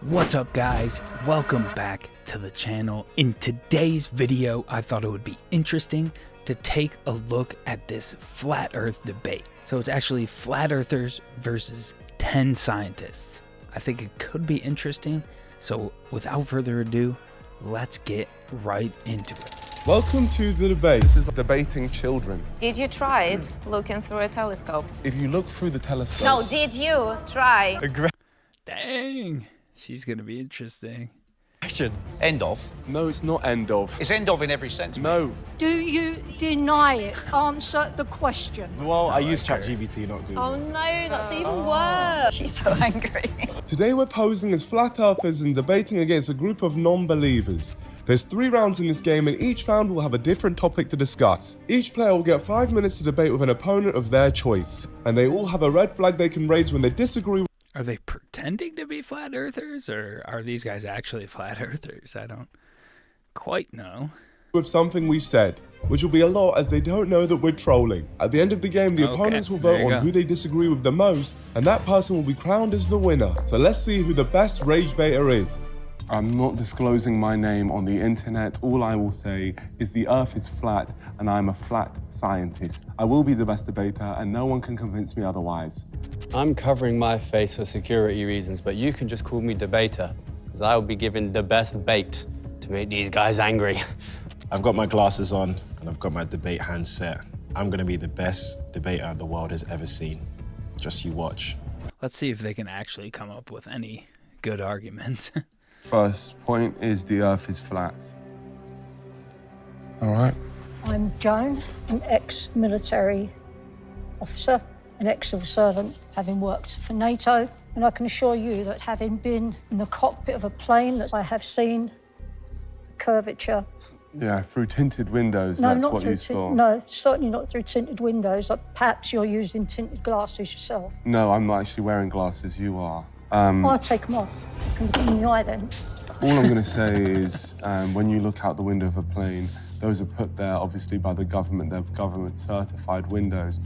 What's up, guys? Welcome back to the channel. In today's video, I thought it would be interesting to take a look at this flat earth debate. So it's actually flat earthers versus 10 scientists. I think it could be interesting. So without further ado, let's get right into it. Welcome to the debate. This is debating children. Did you try it looking through a telescope? If you look through the telescope... No, did you try? Dang, she's gonna be interesting. Question. End of. No, it's not end of. It's end of in every sense. No. Do you deny it? Answer the question. Well, I use ChatGPT, not Google. Oh no, that's even worse. She's so angry. Today we're posing as flat earthers and debating against a group of non-believers. There's 3 rounds in this game and each round will have a different topic to discuss. Each player will get 5 minutes to debate with an opponent of their choice. And they all have a red flag they can raise when they disagree. Are they pretending to be flat earthers, or are these guys actually flat earthers? I don't quite know. With something we've said, which will be a lot as they don't know that we're trolling. At the end of the game, the opponents will vote on who they disagree with the most, and that person will be crowned as the winner. So let's see who the best rage baiter is. I'm not disclosing my name on the internet. All I will say is the earth is flat and I'm a flat scientist. I will be the best debater and no one can convince me otherwise. I'm covering my face for security reasons, but you can just call me debater, because I will be given the best bait to make these guys angry. I've got my glasses on and I've got my debate handset. I'm gonna be the best debater the world has ever seen. Just you watch. Let's see if they can actually come up with any good arguments. First point is the earth is flat. All right. I'm Joan, an ex-military officer, an ex-civil servant, having worked for NATO. And I can assure you that having been in the cockpit of a plane, that I have seen the curvature. Yeah, through tinted windows, No, that's not what through you saw. No, certainly not through tinted windows. Perhaps you're using tinted glasses yourself. No, I'm not actually wearing glasses, you are. I'll take them off. I can look in the eye then. All I'm going to say is when you look out the window of a plane, those are put there obviously by the government. They're government certified windows.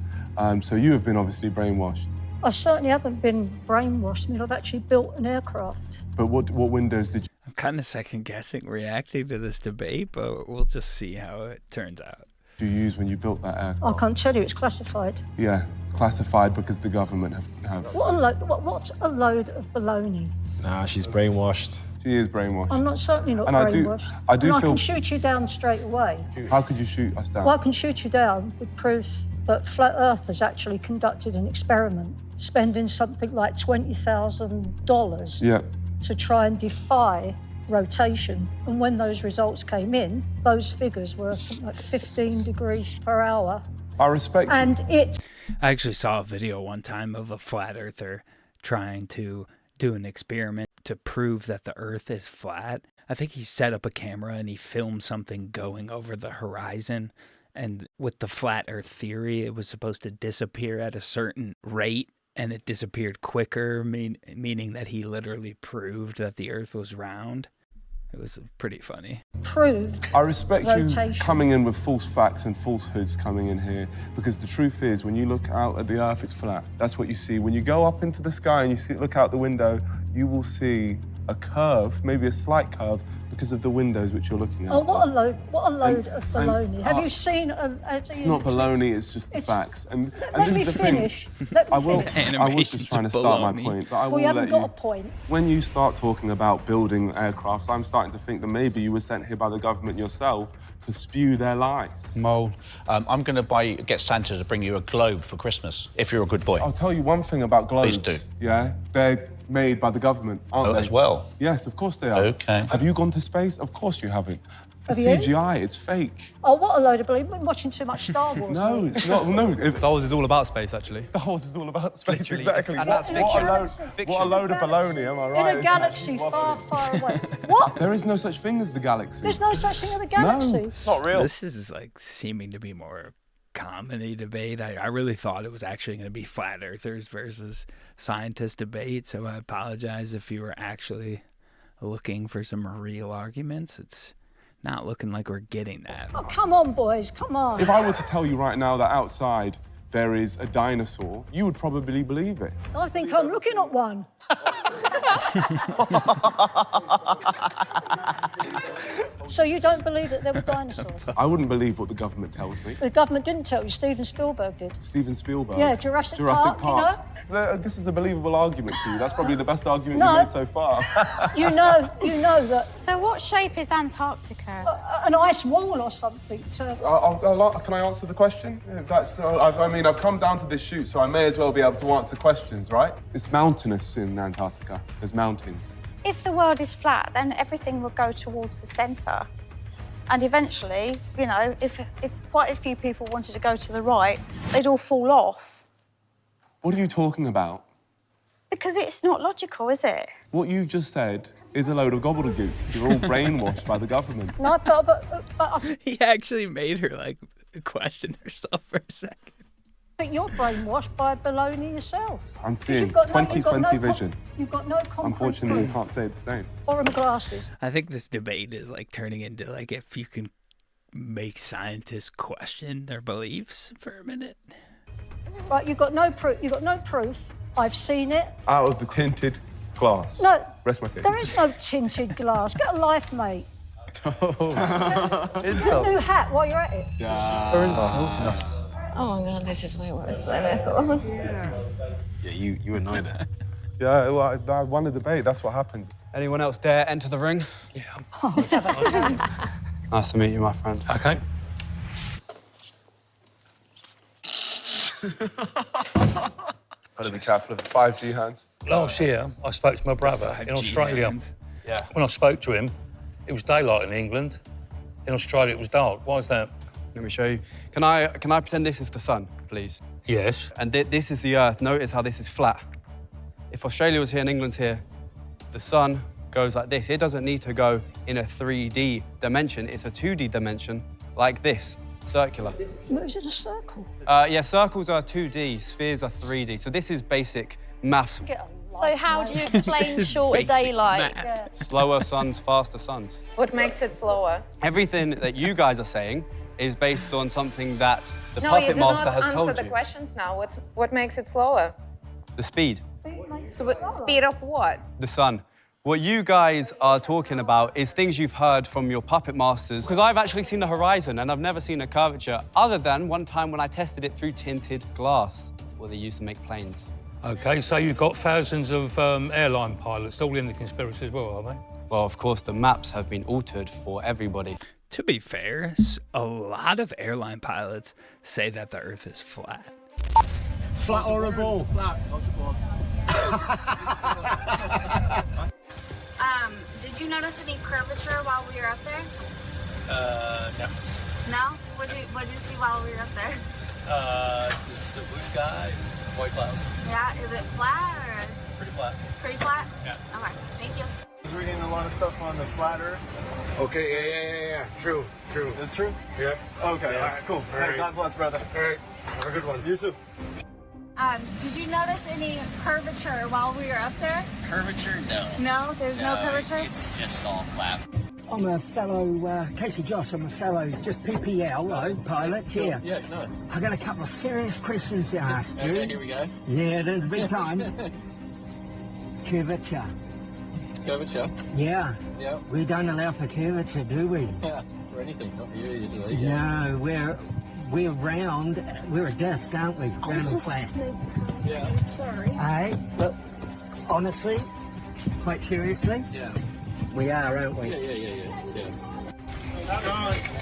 So you have been obviously brainwashed. I certainly haven't been brainwashed. I mean, I've actually built an aircraft. But what windows did you... I'm kind of second guessing reacting to this debate, but we'll just see how it turns out. use when you built that aircraft? I can't tell you, it's classified. Yeah, classified because the government have... What's a load of baloney? Nah, she's brainwashed. She is brainwashed. I'm not certainly not And brainwashed. I do I feel... can shoot you down straight away. How could you shoot us down? Well, I can shoot you down with proof that Flat Earthers actually conducted an experiment, spending something like $20,000 to try and defy rotation. And when those results came in, those figures were something like 15 degrees per hour. I respect... And it... I actually saw a video one time of a flat earther trying to do an experiment to prove that the earth is flat. I think he set up a camera and he filmed something going over the horizon. And with the flat earth theory, it was supposed to disappear at a certain rate, and it disappeared quicker, meaning that he literally proved that the earth was round. It was pretty funny. Proved I respect rotation. you coming in with false facts and falsehoods coming in here, because the truth is, when you look out at the earth, it's flat. That's what you see. When you go up into the sky and you look out the window, you will see a curve, maybe a slight curve, because of the windows which you're looking at. Oh, what a load of baloney. Have you seen it's not baloney, it's just the facts. And let this me is the finish. thing. Let me I finish. was just trying to start my point, but I will Well, you haven't let got you. a point. When you start talking about building aircrafts, I'm starting to think that maybe you were sent here by the government yourself to spew their lies. Mole. I'm going to get Santa to bring you a globe for Christmas, if you're a good boy. I'll tell you one thing about globes. Please do. Yeah, they're made by the government, aren't they? As well? Yes, of course they are. Okay. Have you gone to space? Of course you haven't. It's Have you? CGI, it's fake. Oh, what a load of baloney. I've been watching too much Star Wars. No, it's not. No, Star Wars is all about space, actually. Star Wars is all about space, Literally, exactly. and that's What a fiction. load of baloney, am I right? In a galaxy far, far away. What? There is no such thing as the galaxy. There's no such thing as a galaxy. It's not real. This is like seeming to be more comedy debate. I really thought it was actually going to be flat earthers versus scientist debate, so I apologize if you were actually looking for some real arguments. It's not looking like we're getting that. Oh, come on, boys, come on. If I were to tell you right now that outside there is a dinosaur, you would probably believe it. I think I'm looking at one. So you don't believe that there were dinosaurs? I wouldn't believe what the government tells me. The government didn't tell you, Steven Spielberg did. Steven Spielberg? Yeah, Jurassic Park, you know? This is a believable argument for you. That's probably the best argument No. you've made so far. You know that... So what shape is Antarctica? An ice wall or something to... Can I answer the question? If that's, I've come down to this shoot, so I may as well be able to answer questions, right? It's mountainous in Antarctica. There's mountains. If the world is flat, then everything will go towards the centre. And eventually, you know, if quite a few people wanted to go to the right, they'd all fall off. What are you talking about? Because it's not logical, is it? What you just said is a load of gobbledygook. You're all brainwashed by the government. No, but He actually made her, like, question herself for a second. But you're brainwashed by baloney yourself. I'm seeing You've got 20/20 vision. You've got no concrete Unfortunately, you proof. can't say the same. Or my glasses. I think this debate is, like, turning into, like, if you can make scientists question their beliefs for a minute. Right, you've got no proof. You've got no proof. I've seen it. Out of the tinted glass. No. Rest my case. There is no tinted glass. Get a life, mate. Get a new hat while you're at it. They're insulting us. Oh my God, this is way worse than I thought. Yeah, you annoyed it. Yeah, well, I won the debate. That's what happens. Anyone else dare enter the ring? Yeah. Nice to meet you, my friend. Okay. Gotta be careful of the 5G hands. Last year, I spoke to my brother in Australia. Yeah. When I spoke to him, it was daylight in England. In Australia, it was dark. Why is that? Let me show you. Can I pretend this is the sun, please? Yes. And this is the Earth. Notice how this is flat. If Australia was here and England's here, the sun goes like this. It doesn't need to go in a 3D dimension. It's a 2D dimension, like this, circular. Moves in a circle. Yeah, circles are 2D, spheres are 3D. So this is basic maths. Get a So life, how mate. do you explain shorter daylight? Yeah. Slower suns, faster suns. What makes it slower? Everything that you guys are saying is based on something that the No, you puppet do master not has answer told the you. questions now. What makes it slower? The speed, Speed of what? the sun. What you guys are talking about is things you've heard from your puppet masters. Because I've actually seen the horizon and I've never seen a curvature other than one time when I tested it through tinted glass, where they used to make planes. Okay, so you've got thousands of airline pilots all in the conspiracy as well, are they? Well, of course, the maps have been altered for everybody. To be fair, a lot of airline pilots say that the Earth is flat. Flat or a ball? Flat. Did you notice any curvature while we were up there? No. No? What did you see while we were up there? This is the blue sky, white clouds. Yeah, is it flat or Pretty flat. pretty flat? Yeah. Okay, thank you. I was reading a lot of stuff on the flat Earth. Okay, yeah. True. That's true? Yeah. Okay, all right, cool. All right. God bless, brother. All right. Have a good one. You too. Did you notice any curvature while we were up there? Curvature? No. No, there's no curvature? It's just all flat. I'm a fellow, Casey Josh, I'm a fellow just PPL, pilot here. Yeah, no. I've got a couple of serious questions to ask you. Okay, here we go. Yeah, there's a big time. Curvature. Curvature? Yeah. Yeah. We don't allow for curvature, do we? Yeah. For anything, not for you usually. No, we're round. We're a disc, aren't we? Round and flat. Yeah. Sorry. Hey, look, honestly, quite seriously, Yeah. we are, aren't we? Yeah.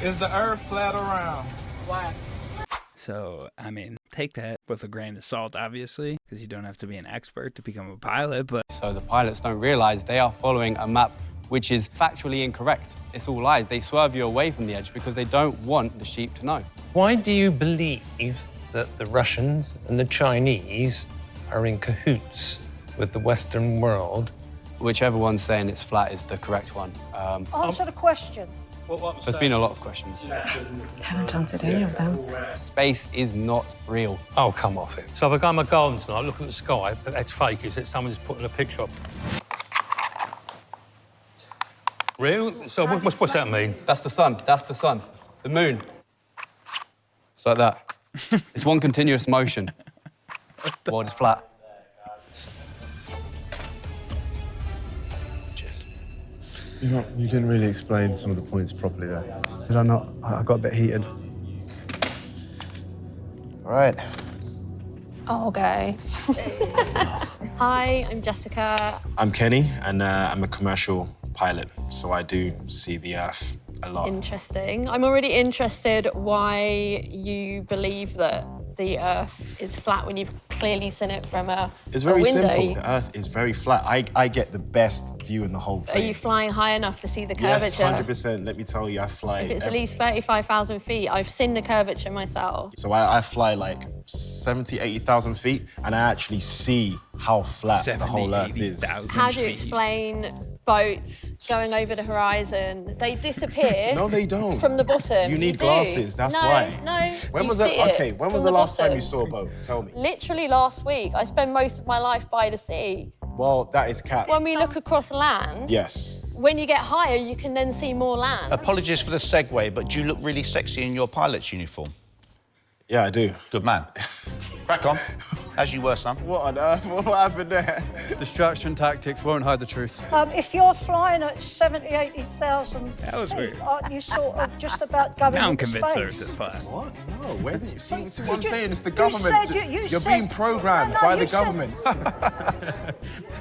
Is the Earth flat or round? Flat. So, I mean, take that with a grain of salt, obviously, because you don't have to be an expert to become a pilot, but... So the pilots don't realize they are following a map which is factually incorrect. It's all lies. They swerve you away from the edge because they don't want the sheep to know. Why do you believe that the Russians and the Chinese are in cahoots with the Western world? Whichever one's saying it's flat is the correct one. Answer the question. There's been a lot of questions. Haven't answered any of them. Space is not real. Oh, come off it. So if I go in my garden tonight, look at the sky, but that's fake, is it? Someone's putting a picture up. Real? So what's that mean? That's the sun. That's the sun. The moon. It's like that. It's one continuous motion. The world is flat. You know, you didn't really explain some of the points properly there. Did I not? I got a bit heated. All right. I'll go. Hi, I'm Jessica. I'm Kenny, and I'm a commercial pilot, so I do see the Earth a lot. Interesting. I'm already interested why you believe that the Earth is flat when you've clearly seen it from a It's very window. simple. The Earth is very flat. I get the best view in the whole Are plane. you flying high enough to see the curvature? Yes, 100%. Let me tell you, I fly. If it's at least 35,000 feet, I've seen the curvature myself. So I fly like 70, 80,000 feet, and I actually see how flat the whole Earth is. How do you explain boats going over the horizon? They disappear. No, they don't. From the bottom. You need do. glasses, that's no, why. No, When you was see that? it Okay, when from was the last time bottom. you saw a boat? Tell me. Literally last week. I spend most of my life by the sea. Well, that is cap. When we look across land, Yes. when you get higher, you can then see more land. Apologies for the segue, but do you look really sexy in your pilot's uniform? Yeah, I do. Good man. Crack on, as you were, son. What on earth? What happened there? Distraction tactics won't hide the truth. If you're flying at 70, 80,000 That was feet, weird. aren't you sort of just about going Now I'm into convinced space? Earth is flat. What? No, where did you see what I'm you- saying? It's the you government. said you You're said- being programmed No, by you the said- government.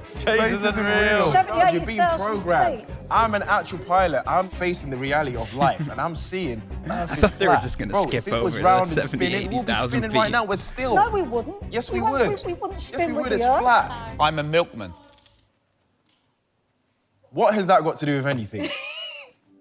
Space isn't real. 70, Guys, you're being 80,000 programmed. feet. I'm an actual pilot. I'm facing the reality of life, and I'm seeing Earth is thought they were flat. just gonna Bro, skip if it was over the round and 70, spinning, we'll be 80,000 spinning feet. right now. We're still. No, we wouldn't. Yes, we won't- would. We wouldn't Yes, spin we with would. the It's Earth. flat. I'm a milkman. What has that got to do with anything?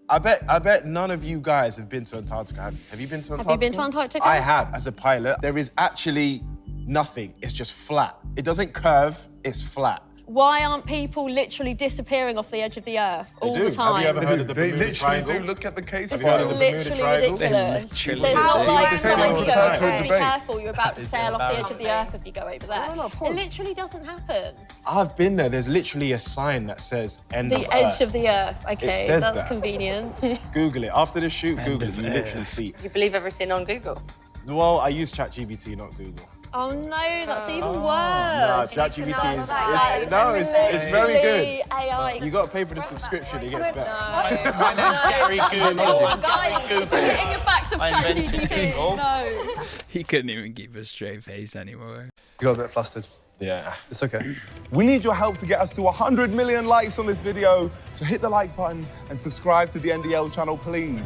I bet none of you guys have been to Antarctica. Have you been to Antarctica? Have you been to Antarctica? I have, as a pilot. There is actually nothing. It's just flat. It doesn't curve, it's flat. Why aren't people literally disappearing off the edge of the Earth all They do. the time? Have you ever heard of the They Bermuda literally Triangle? do. Look at the case Have file. you heard of the Bermuda Literally Triangle? ridiculous. literally There's not do. like They some say all the idea, time. be Debate. careful, you're about to sail off the edge of the Earth if you go over there. No, of It course. literally doesn't happen. I've been there. There's literally a sign that says end The of edge Earth. of the Earth. Okay, says that's that. convenient. Google it. After the shoot, Google it. You literally see. You believe everything on Google? Well, I use ChatGPT, not Google. Oh no, that's even No, worse. ChatGPT is That is it's very good. literally AI. You got to pay for the subscription. It gets better. My name's Gary Google. Oh, guys, you're getting your facts of I invented ChatGPT. Google. No. He couldn't even keep a straight face anymore. You got a bit flustered. Yeah. It's okay. We need your help to get us to 100 million likes on this video, so hit the like button and subscribe to the NDL channel, please.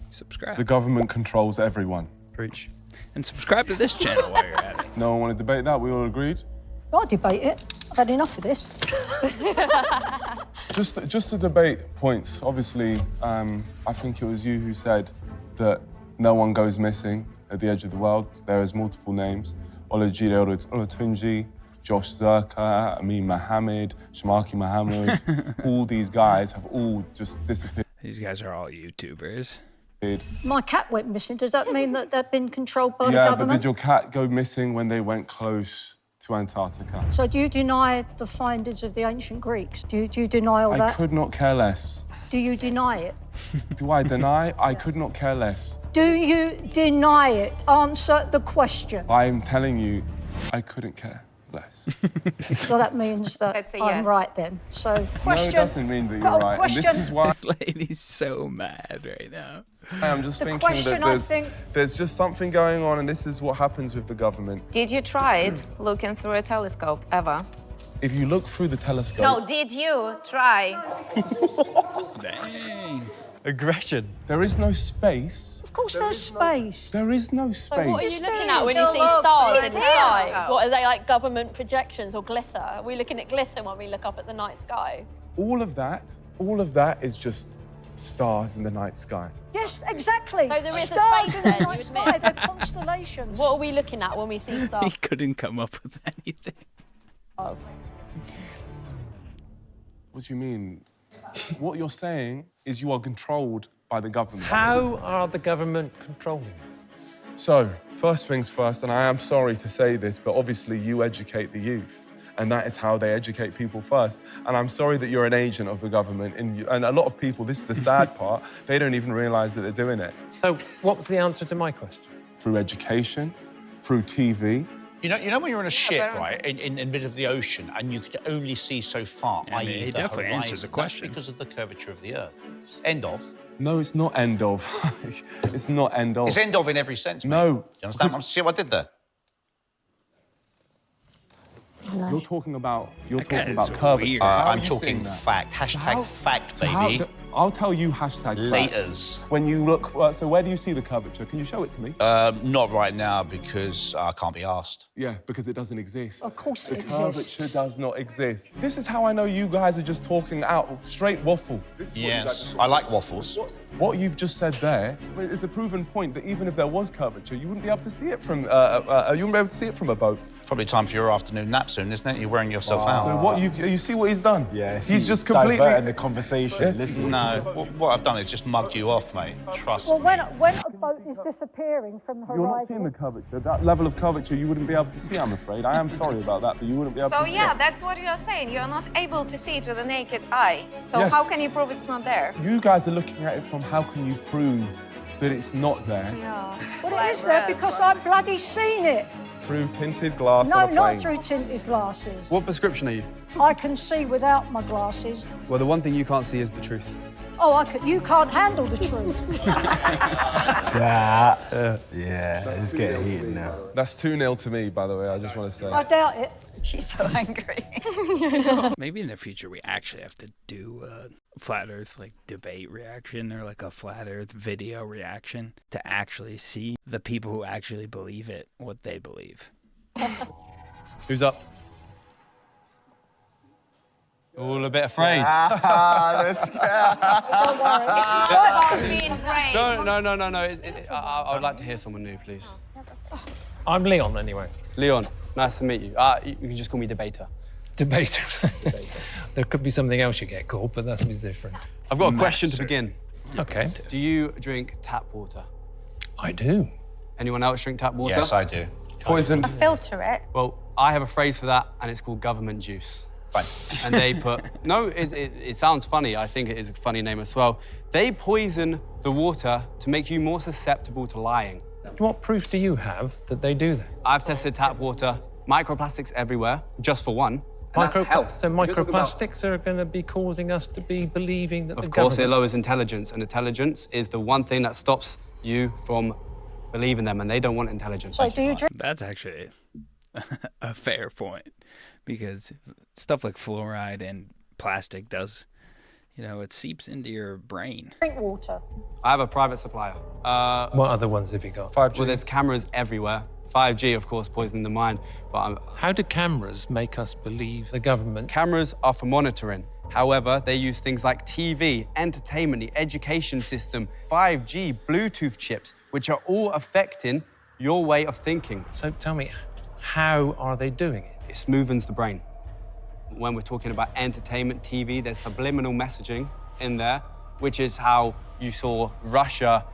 Subscribe. The government controls everyone. Preach. And subscribe to this channel while you're at it. No one want to debate that, we all agreed? I'll debate it. I've had enough of this. Just to debate points, obviously, I think it was you who said that no one goes missing at the edge of the world. There is multiple names. Olajide Olatunji, Josh Zerka, Amin Mohammed, Shamaki Mohammed. All these guys have all just disappeared. These guys are all YouTubers. My cat went missing. Does that mean that they've been controlled by the Yeah, but government? did your cat go missing when they went close to Antarctica? So do you deny the findings of the ancient Greeks? Do you deny all I that? could not care less. Do you deny it? Do I deny? I could not care less. Do you deny it? Answer the question. I'm telling you, I couldn't care less. Well, that means that That's a I'm yes. right then. So, question. No, it doesn't mean that you're Got a right. And this question. is why This lady's so mad right now. I'm just The thinking question, that there's just something going on, and this is what happens with the government. Did you try it looking through a telescope ever? If you look through the telescope, No, did you try? Dang. Aggression. there is no space. Of course, there's space. There is no So what are you space. looking at when Still you see looks stars like in the it sky? is. What are they, like government projections or glitter? Are we looking at glitter when we look up at the night sky? All of that is just stars in the night sky. Yes, exactly. So there is a Stars space in then, the you night admit. sky, they're constellations. What are we looking at when we see He stars? couldn't come up with anything. What do you mean? What you're saying is you are controlled by the government. How are the government controlling us? So, first things first, and I am sorry to say this, but obviously you educate the youth. And that is how they educate people first. And I'm sorry that you're an agent of the government. And a lot of people, this is the sad part, they don't even realise that they're doing it. So what was the answer to my question? Through education, through TV. You know when you're in a ship, right, in the middle of the ocean, and you could only see so far, I mean, i.e. he the definitely horizon. answered the question. That's because of the curvature of the Earth. End of. No, it's not end of. It's not end of. It's end of in every sense, mate. No. You understand? See what I did there? You're talking about is curvature. weird. I'm talking fact. Hashtag fact, baby. I'll tell you hashtag fact. Laters. When you look, so where do you see the curvature? Can you show it to me? Not right now because I can't be asked. Yeah, because it doesn't exist. Of course it The curvature exists. does not exist. This is how I know you guys are just talking out straight waffle. Yes, I like waffles. What you've just said there is a proven point that even if there was curvature, you wouldn't be able to see it from you wouldn't be able to see it from a boat. Probably time for your afternoon nap soon, isn't it? You're wearing yourself out. So what you see what he's done? Yeah, he's just completely diverting the conversation. Listen. No, what I've done is just mugged you off, mate. Trust Well, me. when a boat is disappearing from the You're not seeing horizon... the curvature. That level of curvature you wouldn't be able to see, I'm afraid. I am sorry about that, but you wouldn't be able So to see yeah, it. that's what you're saying. You're not able to see it with the naked eye. So Yes. how can you prove it's not there? You guys are looking at it from how can you prove that it's not there? Yeah. Well, it is there because I've bloody seen it. Through tinted glass No, on a plane. not through tinted glasses. What prescription are you? I can see without my glasses. Well, the one thing you can't see is the truth. Oh, you can't handle the truth. Yeah, it's getting heated now. That's 2-0 to me, by the way, I just want to say. I doubt it. She's so angry. Maybe in the future we actually have to do a flat Earth like debate reaction or like a flat Earth video reaction to actually see the people who actually believe it, what they believe. Who's up? All a bit afraid. They're scared. Don't worry. It's not about being brave. No. I would like to hear someone new, please. I'm Leon, anyway. Leon, nice to meet you. You can just call me Debater. Debater. There could be something else you get called, but that's different. I've got a question to begin. Okay. Do you drink tap water? I do. Anyone else drink tap water? Yes, I do. Poisoned. Filter it. Well, I have a phrase for that, and it's called government juice. Fine. And they put, no, it sounds funny. I think it is a funny name as well. They poison the water to make you more susceptible to lying. What proof do you have that they do that? I've tested tap water, microplastics everywhere, just for one. And that's health. So microplastics are going to be causing us to be believing that Of course, it lowers intelligence, and intelligence is the one thing that stops you from believing them, and they don't want intelligence. So do you drink? That's actually a fair point because stuff like fluoride and plastic does, it seeps into your brain. Drink water. I have a private supplier. What other ones have you got? 5G. Well, there's cameras everywhere. 5G, of course, poisoning the mind. But How do cameras make us believe the government? cameras are for monitoring. However, they use things like TV, entertainment, the education system, 5G, Bluetooth chips, which are all affecting your way of thinking. So tell me, how are they doing it? It smoothens the brain. When we're talking about entertainment, TV, there's subliminal messaging in there, which is how you saw Russia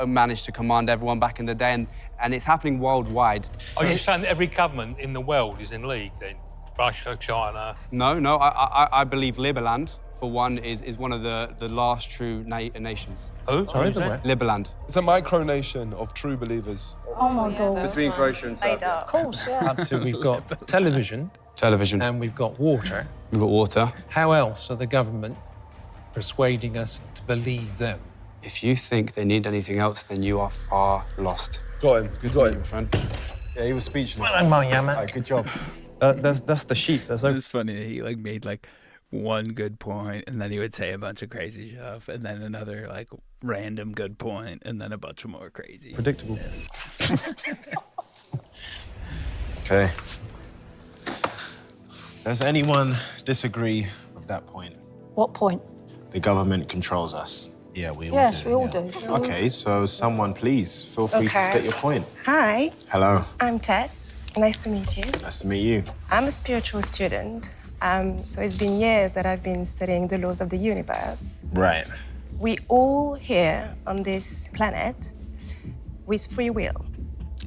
manage to command everyone back in the day, and it's happening worldwide. Are you saying that every government in the world is in league then? Russia, China? No, I believe Liberland, for one, is one of the last true nations. Who? Sorry, the where? Liberland. It's a micronation of true believers. Oh my God. Between Croatia and Serbia. Of course, yeah. So we've got television And we've got water. we've got water. How else are the government persuading us to believe them? If you think they need anything else, then you are far lost. Got him. You got him. Friend. Yeah, he was speechless. Right, Good job. That's the sheep. That's It's funny that he made one good point and then he would say a bunch of crazy stuff and then another random good point and then a bunch of more crazy. predictable. Yes. Okay. Does anyone disagree with that point? What point? The government controls us. Yeah, we all Yes, do. we all yeah. do. Okay, so someone please feel free to Okay. state your point. Hi, Hello, I'm Tess. Nice to meet you. nice to meet you. I'm a spiritual student. So it's been years that I've been studying the laws of the universe. Right. We all here on this planet with free will.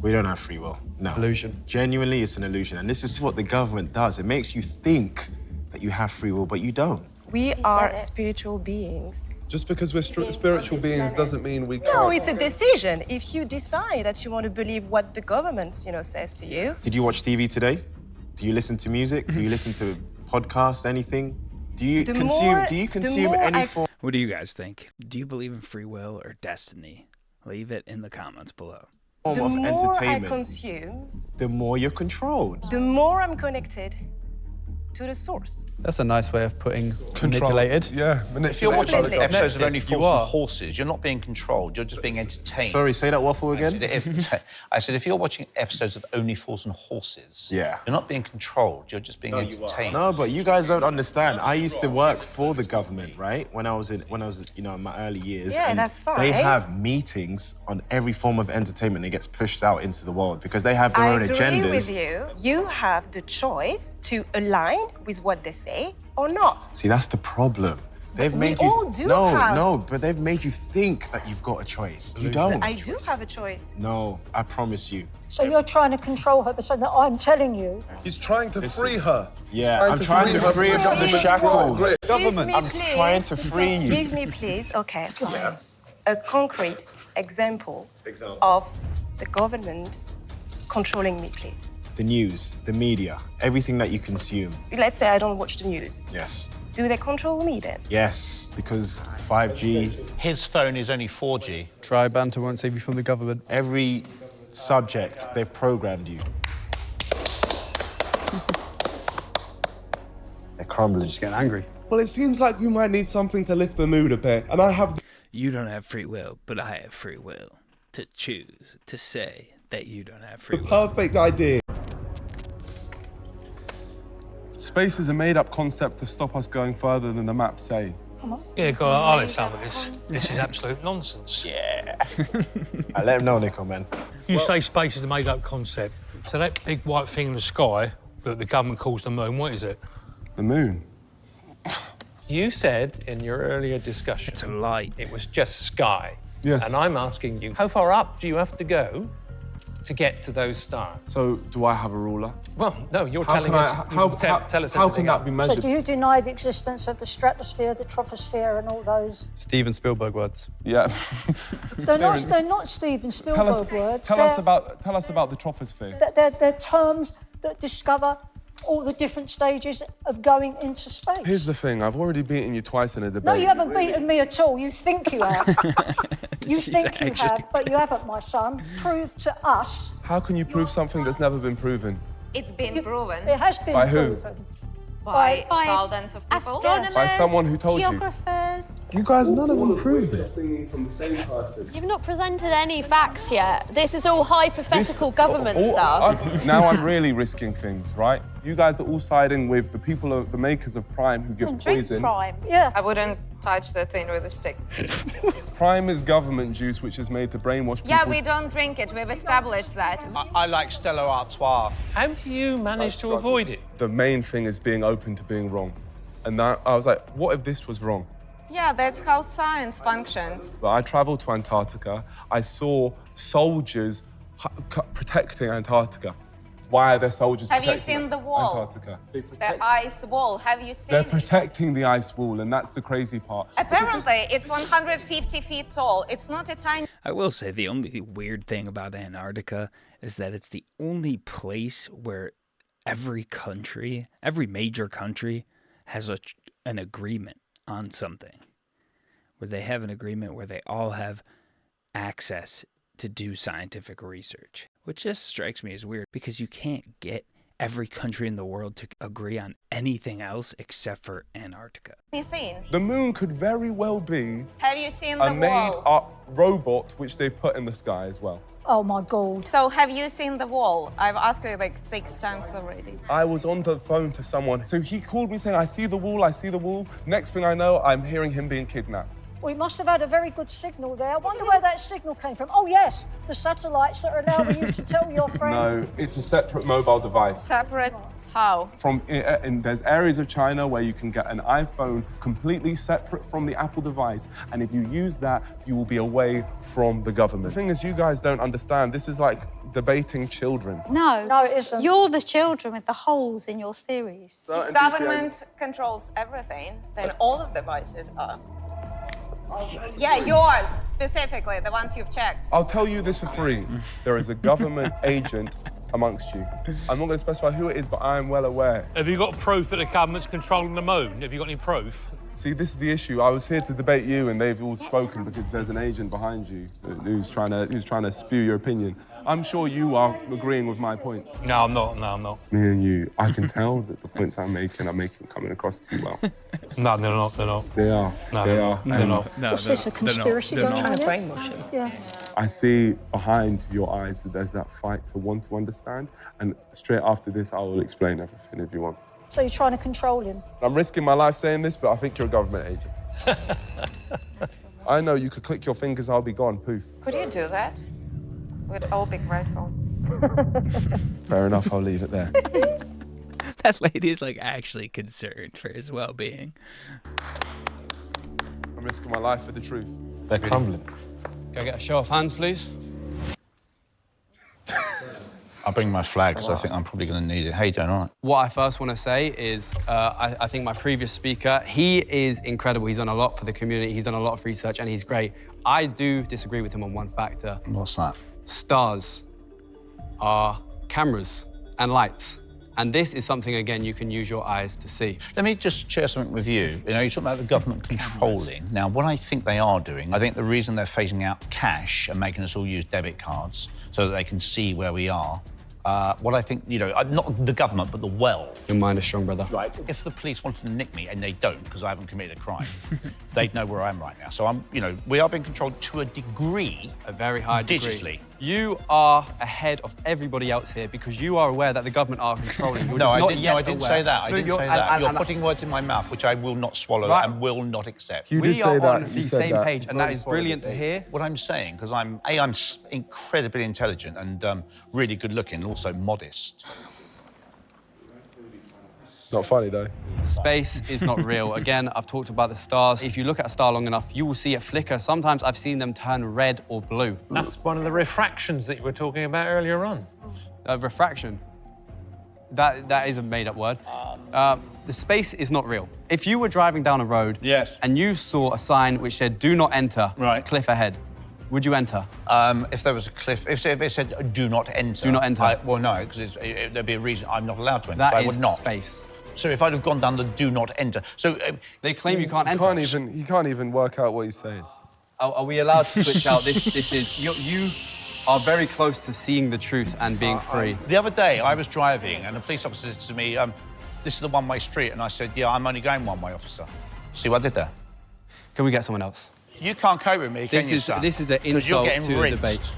We don't have free will. No. Illusion. Genuinely, it's an illusion. And this is what the government does. It makes you think that you have free will, but you don't. We are spiritual beings. Just because we're spiritual beings doesn't mean we can't. No, it's a decision. If you decide that you want to believe what the government, says to you. Did you watch TV today? Do you listen to music? Do you listen to podcasts, anything? Do you consume any form? What do you guys think? Do you believe in free will or destiny? Leave it in the comments below. The Of more entertainment, I consume, the more you're controlled. the more I'm connected to the source. That's a nice way of putting manipulated. Yeah, If you're watching Completely. episodes of Only You Fools are. and Horses, you're not being controlled, you're just being entertained. Sorry, say that waffle again? I said, if you're watching episodes of Only Fools and Horses, Yeah. you're not being controlled, you're just being entertained. No, but you guys don't understand. I used to work for the government, right? When I was in my early years. Yeah, and that's fine. They have meetings on every form of entertainment that gets pushed out into the world because they have their I own agree agendas. with you. You have the choice to align with what they say or not. See, that's the problem. They've We made you all do no, have- no, but they've made you think that you've got a choice. You don't. I do have a choice. No, I promise you. So you're trying to control her, but so that I'm telling you. He's trying to free her. Yeah, I'm trying to free her from the shackles. Government. I'm trying to free you. Give me, please. Okay, fine. A concrete example of the government controlling me, please. The news, the media, everything that you consume. Let's say I don't watch the news. Yes. Do they control me then? Yes, because 5G. His phone is only 4G. Try banter won't save you from the government. Every subject, they've programmed you. They're crumbling. Just getting angry. Well, it seems like we might need something to lift the mood a bit, and I have. You don't have free will, but I have free will to choose to say that you don't have free The will. perfect idea. Space is a made-up concept to stop us going further than the maps say. Yeah, go on, I'll have some of this. This is absolute nonsense. Yeah. I let him know, Nico, man. You say space is a made-up concept. So that big white thing in the sky that the government calls the moon, what is it? The moon. You said in your earlier discussion... It's a light. It was just sky. Yes. And I'm asking you, how far up do you have to go to get to those stars? So, do I have a ruler? Well, no, you're How telling can us... tell us how everything can that else. be So measured? do you deny the existence of the stratosphere, the troposphere, and all those? Steven Spielberg words. Yeah. They're not Steven Spielberg words. Tell us about the troposphere. They're terms that discover all the different stages of going into space. Here's the thing, I've already beaten you twice in a debate. No, you haven't beaten me at all. You think you have. You She's think you actually have, but you haven't, my son. Prove to us. How can you prove something that's never been proven? It's been proven It has been By who? proven. by thousands of people. Astronomers, By someone who told you. geographers. You guys, none of them proved it. From the same person. You've not presented any facts yet. This is all hypothetical government stuff. Now I'm really risking things, right? You guys are all siding with the people, the makers of Prime who give poison. Prime. Yeah. I wouldn't touch the thing with a stick. Prime is government juice, which is made to brainwash people. Yeah, we don't drink it. We've established that. I like Stella Artois. How do you manage to avoid it? The main thing is being open to being wrong. And that, I was like, what if this was wrong? Yeah, that's how science functions. But I traveled to Antarctica. I saw soldiers protecting Antarctica. Why are there soldiers Have you protecting seen the wall? Antarctica? The ice wall. Have you seen They're it? protecting the ice wall, and that's the crazy part. Apparently, it's 150 feet tall. It's not a tiny... I will say the only weird thing about Antarctica is that it's the only place where every country, every major country, has an agreement on something. Where they have an agreement where they all have access to do scientific research. Which just strikes me as weird because you can't get every country in the world to agree on anything else except for Antarctica. Anything. The moon could very well be Have you seen a the wall? made-up robot which they've put in the sky as well. Oh my God. So have you seen the wall? I've asked it like 6 times already. I was on the phone to someone, so he called me saying, I see the wall, I see the wall. Next thing I know, I'm hearing him being kidnapped. We must have had a very good signal there. I wonder where that signal came from. Oh yes, the satellites that are allowing you to tell your friend. No, it's a separate mobile device. Separate how? There's areas of China where you can get an iPhone completely separate from the Apple device, and if you use that, you will be away from the government. The thing is, you guys don't understand. This is like debating children. No. No, it isn't. You're the children with the holes in your theories. If government controls everything, then all of the devices are. Yeah, yours, specifically, the ones you've checked. I'll tell you this for free. There is a government agent amongst you. I'm not going to specify who it is, but I am well aware. Have you got proof that the government's controlling the moon? Have you got any proof? See, this is the issue. I was here to debate you, and they've all spoken because there's an agent behind you who's trying to spew your opinion. I'm sure you are agreeing with my points. No, I'm not. No, I'm not. Me and you, I can tell that the points I'm making coming across to you well. No, they're not. They're not. They are. No, they are. They're not. No, what's this, a conspiracy going on? Trying to brainwash him. Yeah. I see behind your eyes that there's that fight to want to understand, and straight after this, I will explain everything if you want. So you're trying to control him? I'm risking my life saying this, but I think you're a government agent. I know you could click your fingers, I'll be gone, poof. Could you do that? We'd all be grateful. Fair enough, I'll leave it there. That lady is like actually concerned for his well-being. I'm risking my life for the truth. They're crumbling. Can I get a show of hands, please? I'll bring my flag, because I think I'm probably going to need it. How you doing, all right? What I first want to say is I think my previous speaker, he is incredible. He's done a lot for the community. He's done a lot of research, and he's great. I do disagree with him on one factor. What's that? Stars are cameras and lights. And this is something, again, you can use your eyes to see. Let me just share something with you. You know, you're talking about the government controlling. Now, what I think they are doing, I think the reason they're phasing out cash and making us all use debit cards so that they can see where we are, what I think, you know, not the government, but the well. Your mind is strong, brother. Right. If the police wanted to nick me, and they don't, because I haven't committed a crime, they'd know where I am right now. So I'm, you know, we are being controlled to a degree. A very high degree. Digitally. You are ahead of everybody else here because you are aware that the government are controlling. You're No, just I not didn't, yet no, I didn't aware. say that. I But didn't say that. You're putting words in my mouth, which I will not swallow and will not accept. You did We say are that. on You the said same that. page, and that is brilliant to hear. What I'm saying, because I'm incredibly intelligent and really good looking, and also modest. Not funny, though. Space is not real. Again, I've talked about the stars. If you look at a star long enough, you will see it flicker. Sometimes I've seen them turn red or blue. That's one of the refractions that you were talking about earlier on. Refraction. That is a made-up word. The space is not real. If you were driving down a road and you saw a sign which said, "Do not enter," cliff ahead, would you enter? If there was a cliff, if it said, "Do not enter." Do not enter. Well, no, because there'd be a reason I'm not allowed to enter. That I is would not. space. So if I'd have gone down the "Do not enter," so they claim you can't enter. He can't even work out what he's saying. Are we allowed to switch out? This is you are very close to seeing the truth and being free. The other day, I was driving, and a police officer said to me, "This is the one-way street," and I said, "Yeah, I'm only going one way, officer." See what I did there? Can we get someone else? You can't cope with me, can you, son? This is an 'Cause you're insult getting to the rinsed. debate.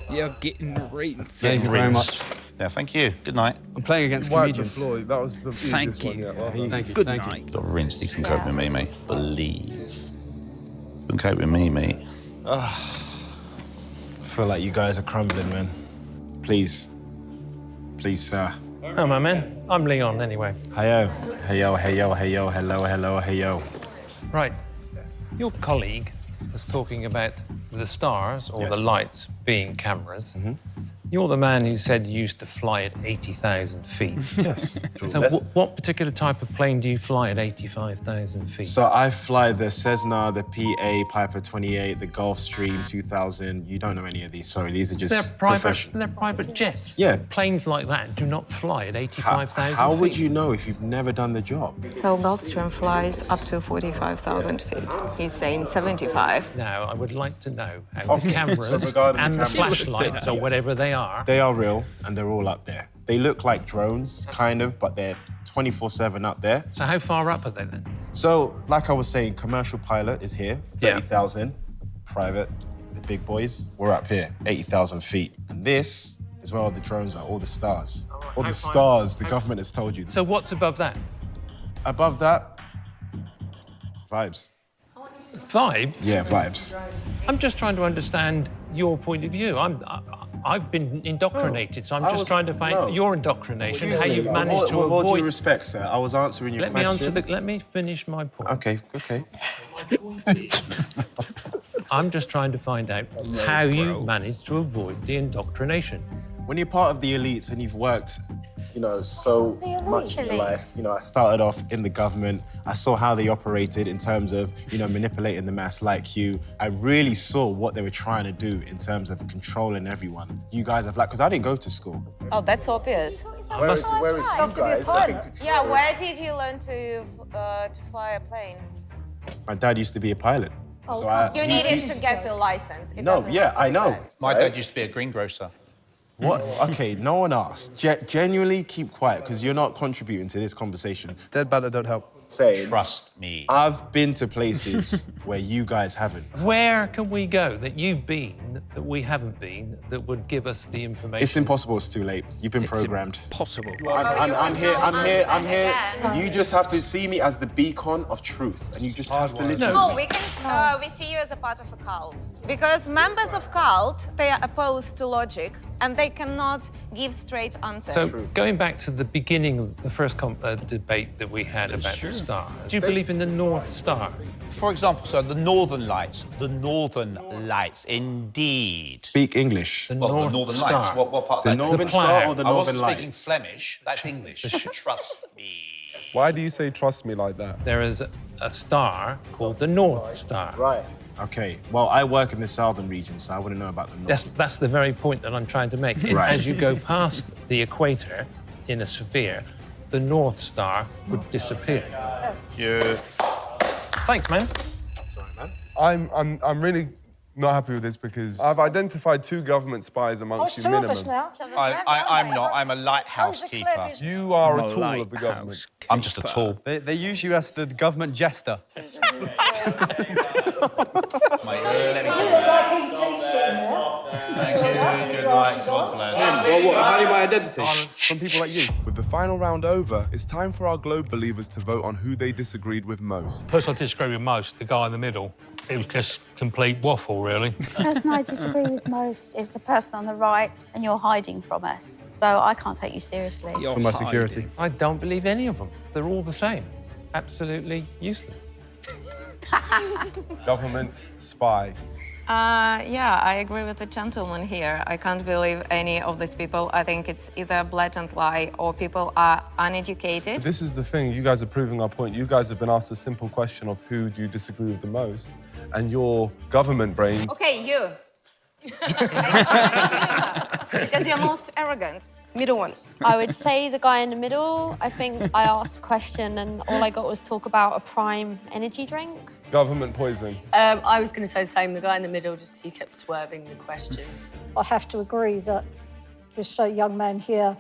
You're getting rinsed. Thank you very much. Yeah, thank you. Good night. I'm playing against Wipe the comedians. floor. That was the easiest Thank you. one yet. Well done. Thank you. Good Thank night. Got rinsed, you can cope with me, mate. Believe. You can cope with me, mate. I feel like you guys are crumbling, man. Please. Please, sir. Oh, my man. I'm Leon, anyway. Heyo. Heyo, heyo, heyo, hello, hello, heyo. Right. Your colleague was talking about the stars or the Yes. lights being cameras. You're the man who said you used to fly at 80,000 feet. Yes. So what particular type of plane do you fly at 85,000 feet? So I fly the Cessna, the PA, Piper 28, the Gulfstream 2000. You don't know any of these. Sorry, these are just professional. They're private jets. Yeah. Planes like that do not fly at 85,000 How feet. would you know if you've never done the job? So Gulfstream flies up to 45,000 feet. He's saying 75. Now, I would like to know how the cameras So regarding and the the cameras, flashlights or whatever they are. They are real, and they're all up there. They look like drones, kind of, but they're 24/7 up there. So how far up are they then? So, like I was saying, commercial pilot is here, 30,000. Private, the big boys, we're up here, 80,000 feet. And this is where all the drones are, all the stars. All the stars the government has told you. So what's above that? Above that, vibes. Vibes? Yeah, vibes. I'm just trying to understand your point of view. I've been indoctrinated, so I'm just trying to find your indoctrination, Excuse how me, you've with managed to all due avoid... respect, sir, I was answering your Let me question. let me finish my point. Okay, okay. I'm just trying to find out how you managed to avoid the indoctrination. When you're part of the elites and you've worked, you know, so much in your life, you know, I started off in the government. I saw how they operated in terms of, you know, manipulating the mass like you. I really saw what they were trying to do in terms of controlling everyone. You guys have like, because I didn't go to school. Oh, that's obvious. Where is you guys? Yeah, where did you learn to fly a plane? My dad used to be a pilot. Oh, So you needed to get a license. It No, doesn't yeah, work I like know. that. My dad used to be a greengrocer. What? Okay, no one asked. Genuinely keep quiet, because you're not contributing to this conversation. Dead banter don't help. Say, trust me. I've been to places where you guys haven't. Where can we go that you've been, that we haven't been, that would give us the information? It's impossible. It's too late. You've been programmed. Possible. I'm here. You just have to see me as the beacon of truth, and you just have to listen. No, we see you as a part of a cult. Because members of cult, they are opposed to logic, and they cannot give straight answers. So going back to the beginning of the first debate that we had about the stars, do you believe in the North Star? For example, so the Northern Lights, indeed. Speak English. The Northern Star. Lights, what part? The Northern Star or the I Northern wasn't speaking Lights? Flemish, that's English. Trust me. Why do you say trust me like that? There is a star called the North Star. Right. Okay, well, I work in the southern region, so I wouldn't know about the north. That's the very point that I'm trying to make. Right. As you go past the equator in a sphere, the North Star would disappear. Yeah. Thanks, man. That's all right, man. I'm really not happy with this because I've identified 2 government spies amongst you two of us minimum. now. I'm not. I'm a lighthouse keeper. You are a tool of the government. I'm just a tool. They use you as the government jester. Mate, let me Thank you. Good night. God bless. Hiding my identity. From people like you. With the final round over, it's time for our Globe believers to vote on who they disagreed with most. The person I disagree with most, the guy in the middle, it was just complete waffle, really. The person I disagree with most is the person on the right, and you're hiding from us. So I can't take you seriously. For my security. I don't believe any of them. They're all the same. Absolutely useless. Government spy. Yeah, I agree with the gentleman here. I can't believe any of these people. I think it's either a blatant lie or people are uneducated. This is the thing, you guys are proving our point. You guys have been asked a simple question of who do you disagree with the most, and your government brains... Okay, you. Because you're most arrogant. Middle one. I would say the guy in the middle. I think I asked a question and all I got was talk about a prime energy drink. Government poison. I was going to say the same, the guy in the middle, just because he kept swerving the questions. I have to agree that this young man here.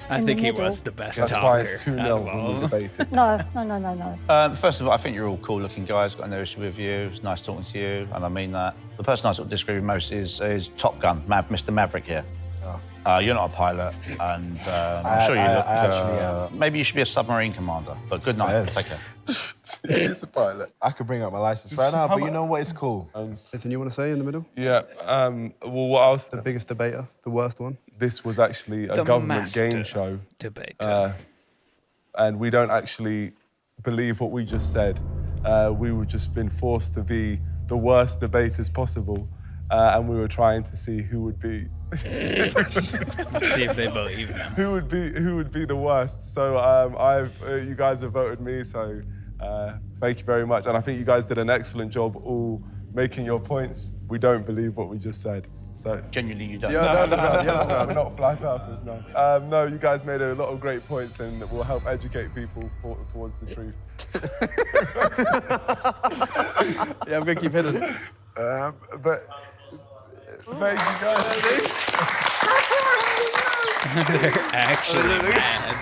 I think he was the best talker. That's why it's 2-0 when we debated. No. First of all, I think you're all cool-looking guys. Got no issue with you. It's nice talking to you, and I mean that. The person I sort of disagree with most is Top Gun, Mr. Maverick here. You're not a pilot, and I'm sure you look... I actually am. Maybe you should be a submarine commander, but good night. Yes. Take care. He's a pilot. I could bring up my license right now, but you know what? It's cool. Anything you want to say in the middle? Yeah, well, what else? The biggest debater, the worst one? This was actually a government game show. Debate. And we don't actually believe what we just said. We were just been forced to be the worst debaters possible. And we were trying to see who would be... See if they believe them. Who would be the worst. So you guys have voted me, so thank you very much. And I think you guys did an excellent job all making your points. We don't believe what we just said. So genuinely, you don't. Yeah, no, we're not fly earthers, no. No, you guys made a lot of great points and will help educate people towards the truth. Yeah, I'm gonna keep hitting. But thank you guys. They're actually mad.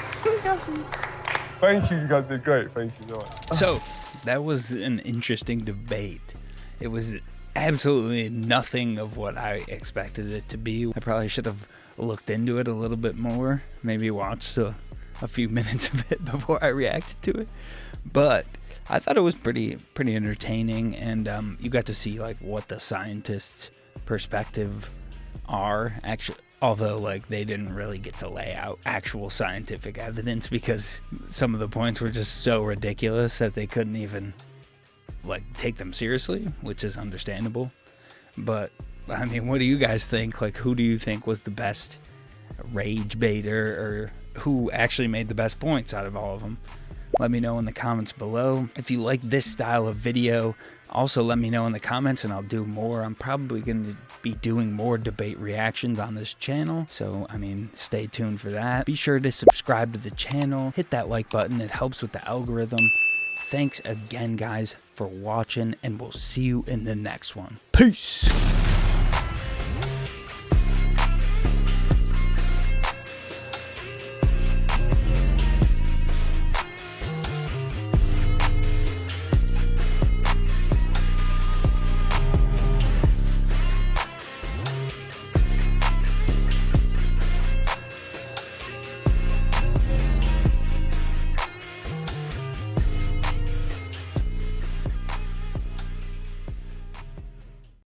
Thank you, you guys did great. Thank you so much. So that was an interesting debate. It was absolutely nothing of what I expected it to be. I probably should have looked into it a little bit more, maybe watched a few minutes of it before I reacted to it. But I thought it was pretty entertaining, and you got to see like what the scientists' perspective are actually. Although, like, they didn't really get to lay out actual scientific evidence because some of the points were just so ridiculous that they couldn't even like take them seriously, which is understandable. But I mean, what do you guys think? Like, who do you think was the best rage baiter, or who actually made the best points out of all of them? Let me know in the comments below. If you like this style of video, also let me know in the comments and I'll do more. I'm probably going to be doing more debate reactions on this channel, so I mean, stay tuned for that. Be sure to subscribe to the channel, hit that like button, it helps with the algorithm. Thanks again, guys, for watching, and we'll see you in the next one. Peace!